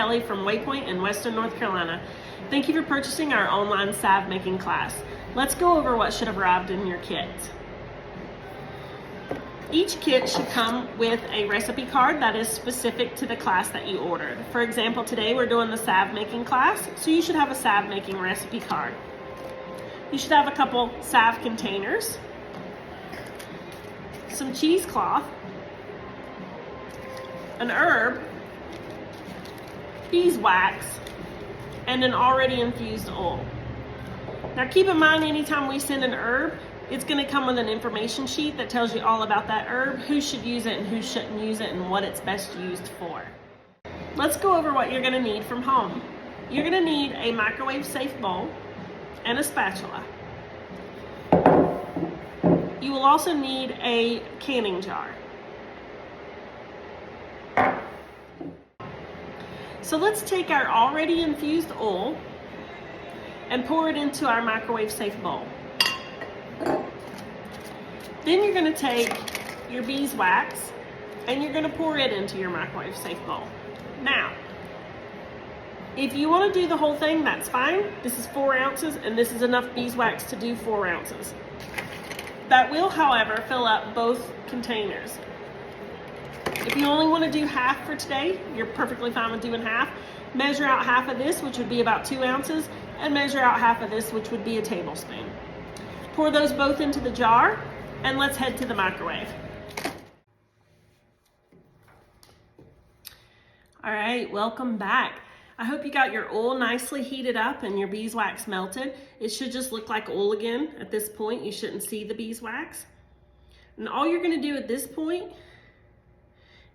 Kelly from Waypoint in Western North Carolina. Thank you for purchasing our online salve making class. Let's go over what should have arrived in your kit. Each kit should come with a recipe card that is specific to the class that you ordered. For example, today we're doing the salve making class, so you should have a salve making recipe card. You should have a couple salve containers, some cheesecloth, an herb, beeswax, and an already infused oil. Now keep in mind, anytime we send an herb, it's going to come with an information sheet that tells you all about that herb, who should use it and who shouldn't use it, and what it's best used for. Let's go over what you're going to need from home. You're going to need a microwave safe bowl and a spatula. You will also need a canning jar. So let's take our already infused oil and pour it into our microwave safe bowl. Then you're going to take your beeswax and you're going to pour it into your microwave safe bowl. Now, if you want to do the whole thing, that's fine. This is 4 ounces and this is enough beeswax to do 4 ounces. That will, however, fill up both containers. If you only want to do half for today, you're perfectly fine with doing half. Measure out half of this, which would be about 2 ounces, and measure out half of this, which would be a tablespoon. Pour those both into the jar, and let's head to the microwave. All right, welcome back. I hope you got your oil nicely heated up and your beeswax melted. It should just look like oil again at this point. You shouldn't see the beeswax. And all you're gonna do at this point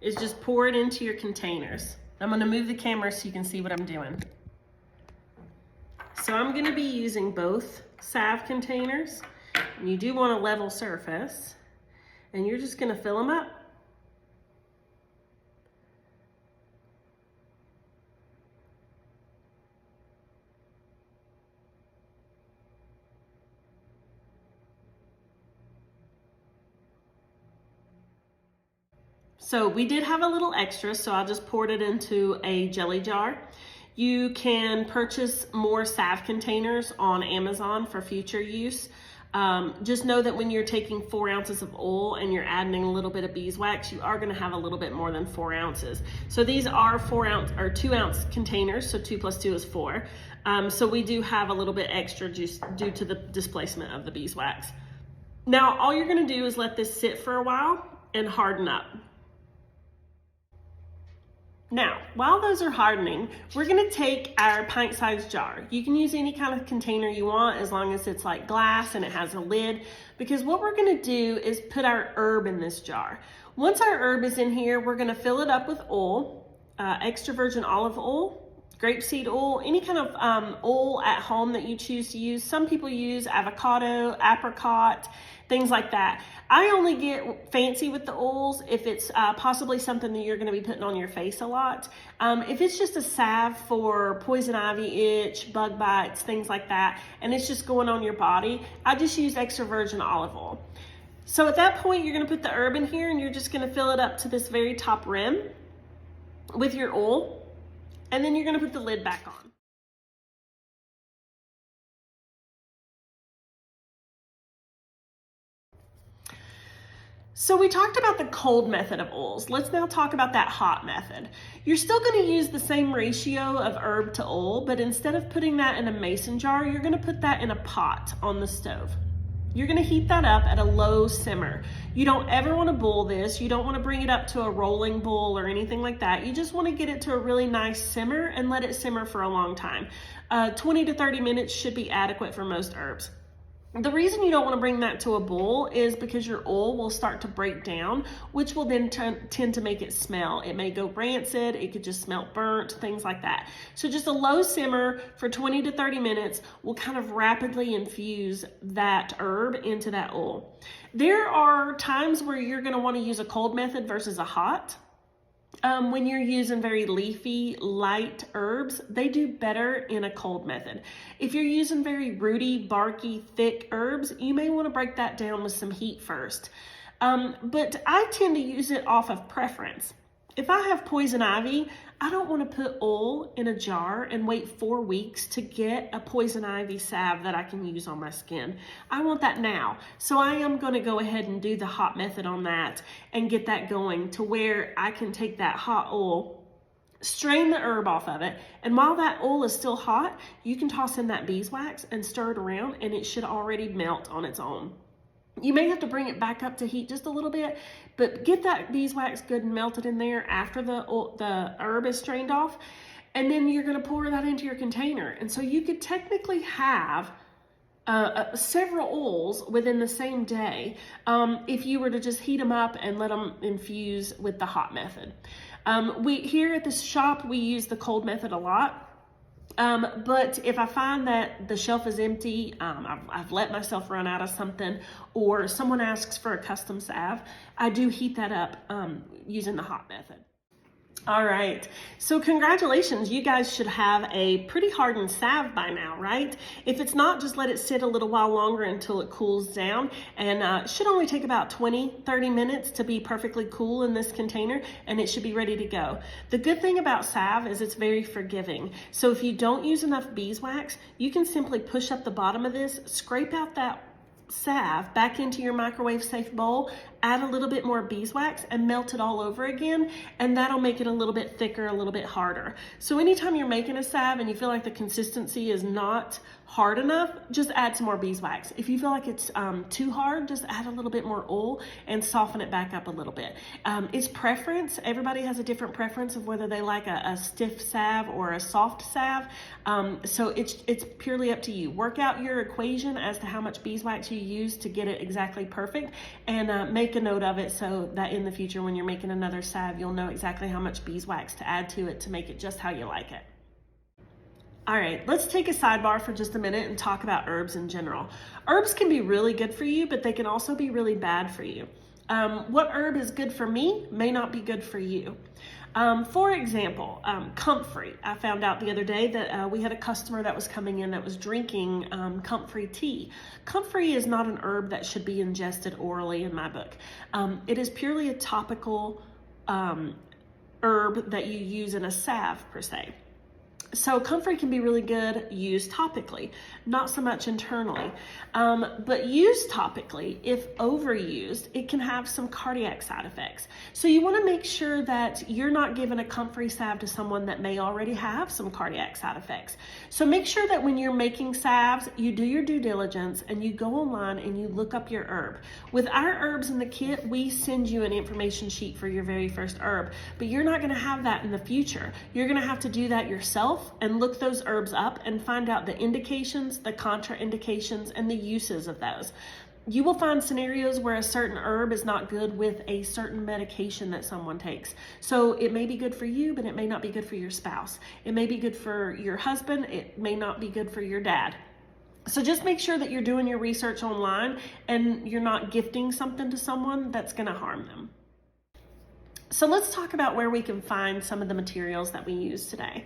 is just pour it into your containers. I'm gonna move the camera so you can see what I'm doing. So I'm gonna be using both salve containers, and you do want a level surface, and you're just gonna fill them up. So we did have a little extra, so I just poured it into a jelly jar. You can purchase more salve containers on Amazon for future use. Just know that when you're taking 4 ounces of oil and you're adding a little bit of beeswax, you are gonna have a little bit more than 4 ounces. So these are 4 ounce or 2 ounce containers, so 2 plus 2 is 4. So we do have a little bit extra just due to the displacement of the beeswax. Now, all you're gonna do is let this sit for a while and harden up. Now, while those are hardening, we're gonna take our pint-sized jar. You can use any kind of container you want as long as it's like glass and it has a lid, because what we're gonna do is put our herb in this jar. Once our herb is in here, we're gonna fill it up with oil, extra virgin olive oil, grapeseed oil, any kind of oil at home that you choose to use. Some people use avocado, apricot, things like that. I only get fancy with the oils if it's possibly something that you're going to be putting on your face a lot. If it's just a salve for poison ivy, itch, bug bites, things like that, and it's just going on your body, I just use extra virgin olive oil. So at that point, you're going to put the herb in here and you're just going to fill it up to this very top rim with your oil. And then you're gonna put the lid back on. So we talked about the cold method of oils. Let's now talk about that hot method. You're still gonna use the same ratio of herb to oil, but instead of putting that in a mason jar, you're gonna put that in a pot on the stove. You're gonna heat that up at a low simmer. You don't ever wanna boil this. You don't wanna bring it up to a rolling boil or anything like that. You just wanna get it to a really nice simmer and let it simmer for a long time. 20 to 30 minutes should be adequate for most herbs. The reason you don't want to bring that to a boil is because your oil will start to break down, which will then tend to make it smell. It may go rancid, it could just smell burnt, things like that. So just a low simmer for 20 to 30 minutes will kind of rapidly infuse that herb into that oil. There are times where you're going to want to use a cold method versus a hot. When you're using very leafy, light herbs, they do better in a cold method. If you're using very rooty, barky, thick herbs, you may want to break that down with some heat first. But I tend to use it off of preference. If I have poison ivy, I don't want to put oil in a jar and wait 4 weeks to get a poison ivy salve that I can use on my skin. I want that now. So I am going to go ahead and do the hot method on that and get that going to where I can take that hot oil, strain the herb off of it, and while that oil is still hot, you can toss in that beeswax and stir it around, and it should already melt on its own. You may have to bring it back up to heat just a little bit, but get that beeswax good and melted in there after the herb is strained off, and then you're going to pour that into your container. And so you could technically have several oils within the same day if you were to just heat them up and let them infuse with the hot method. We here at this shop, we use the cold method a lot. But if I find that the shelf is empty, I've let myself run out of something, or someone asks for a custom salve, I do heat that up using the hot method. All right, so congratulations, you guys should have a pretty hardened salve by now, right? If it's not, just let it sit a little while longer until it cools down, and it should only take about 20-30 minutes to be perfectly cool in this container, and it should be ready to go. The good thing about salve is it's very forgiving. So if you don't use enough beeswax, you can simply push up the bottom of this, scrape out that salve back into your microwave safe bowl, add a little bit more beeswax and melt it all over again, and that'll make it a little bit thicker, a little bit harder. So anytime you're making a salve and you feel like the consistency is not hard enough, just add some more beeswax. If you feel like it's too hard, just add a little bit more oil and soften it back up a little bit. It's preference. Everybody has a different preference of whether they like a stiff salve or a soft salve. So it's purely up to you. Work out your equation as to how much beeswax you use to get it exactly perfect, and make a note of it so that in the future when you're making another salve, you'll know exactly how much beeswax to add to it to make it just how you like it. All right, let's take a sidebar for just a minute and talk about herbs in general. Herbs can be really good for you, but they can also be really bad for you. What herb is good for me may not be good for you. For example, comfrey. I found out the other day that we had a customer that was coming in that was drinking comfrey tea. Comfrey is not an herb that should be ingested orally in my book. It is purely a topical herb that you use in a salve per se. So comfrey can be really good used topically, not so much internally. But used topically, if overused, it can have some cardiac side effects. So you want to make sure that you're not giving a comfrey salve to someone that may already have some cardiac side effects. So make sure that when you're making salves, you do your due diligence and you go online and you look up your herb. With our herbs in the kit, we send you an information sheet for your very first herb, but you're not going to have that in the future. You're going to have to do that yourself and look those herbs up and find out the indications, the contraindications, and the uses of those. You will find scenarios where a certain herb is not good with a certain medication that someone takes. So it may be good for you, but it may not be good for your spouse. It may be good for your husband. It may not be good for your dad. So just make sure that you're doing your research online and you're not gifting something to someone that's going to harm them. So let's talk about where we can find some of the materials that we use today.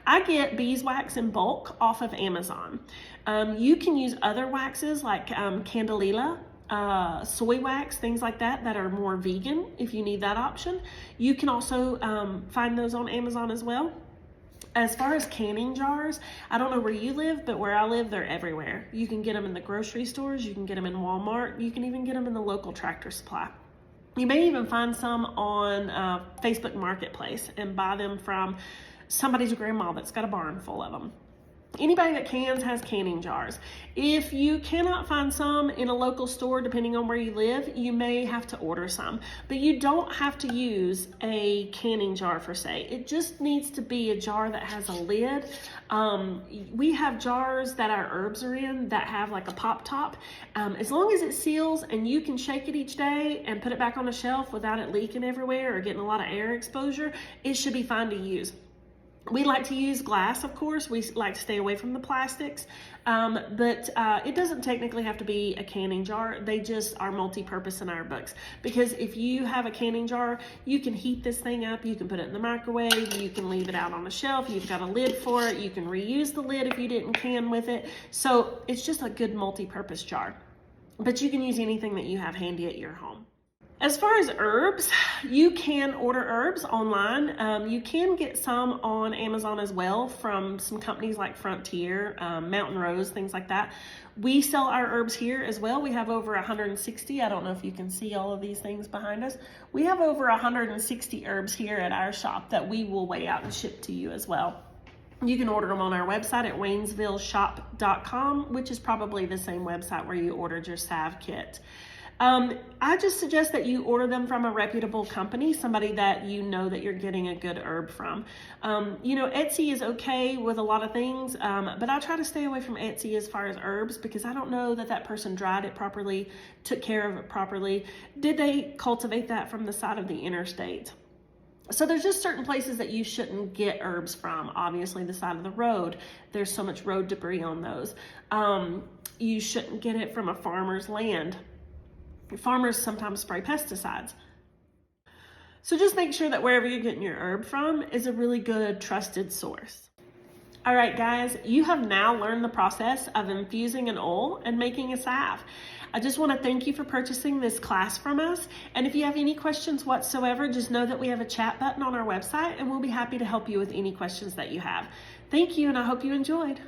I get beeswax in bulk off of Amazon. You can use other waxes like candelilla, soy wax, things like that are more vegan if you need that option. You can also find those on Amazon as well. As far as canning jars, I don't know where you live, but where I live, they're everywhere. You can get them in the grocery stores, you can get them in Walmart, you can even get them in the local Tractor Supply. You may even find some on Facebook Marketplace and buy them from somebody's grandma that's got a barn full of them. Anybody that cans has canning jars. If you cannot find some in a local store, depending on where you live, you may have to order some. But you don't have to use a canning jar per se. It just needs to be a jar that has a lid. We have jars that our herbs are in that have like a pop top. As long as it seals and you can shake it each day and put it back on the shelf without it leaking everywhere or getting a lot of air exposure, it should be fine to use. We like to use glass, of course. We like to stay away from the plastics, but it doesn't technically have to be a canning jar. They just are multi-purpose in our books, because if you have a canning jar, you can heat this thing up, you can put it in the microwave, you can leave it out on the shelf, you've got a lid for it, you can reuse the lid if you didn't can with it. So it's just a good multi-purpose jar, but you can use anything that you have handy at your home. As far as herbs, you can order herbs online. You can get some on Amazon as well from some companies like Frontier, Mountain Rose, things like that. We sell our herbs here as well. We have over 160. I don't know if you can see all of these things behind us. We have over 160 herbs here at our shop that we will weigh out and ship to you as well. You can order them on our website at waynesvilleshop.com, which is probably the same website where you ordered your salve kit. I just suggest that you order them from a reputable company, somebody that you know that you're getting a good herb from. Etsy is okay with a lot of things, but I try to stay away from Etsy as far as herbs because I don't know that person dried it properly, took care of it properly. Did they cultivate that from the side of the interstate? So there's just certain places that you shouldn't get herbs from. Obviously, the side of the road, there's so much road debris on those. You shouldn't get it from a farmer's land. Farmers sometimes spray pesticides. So just make sure that wherever you're getting your herb from is a really good, trusted source. All right, guys, you have now learned the process of infusing an oil and making a salve. I just want to thank you for purchasing this class from us. And if you have any questions whatsoever, just know that we have a chat button on our website and we'll be happy to help you with any questions that you have. Thank you, and I hope you enjoyed.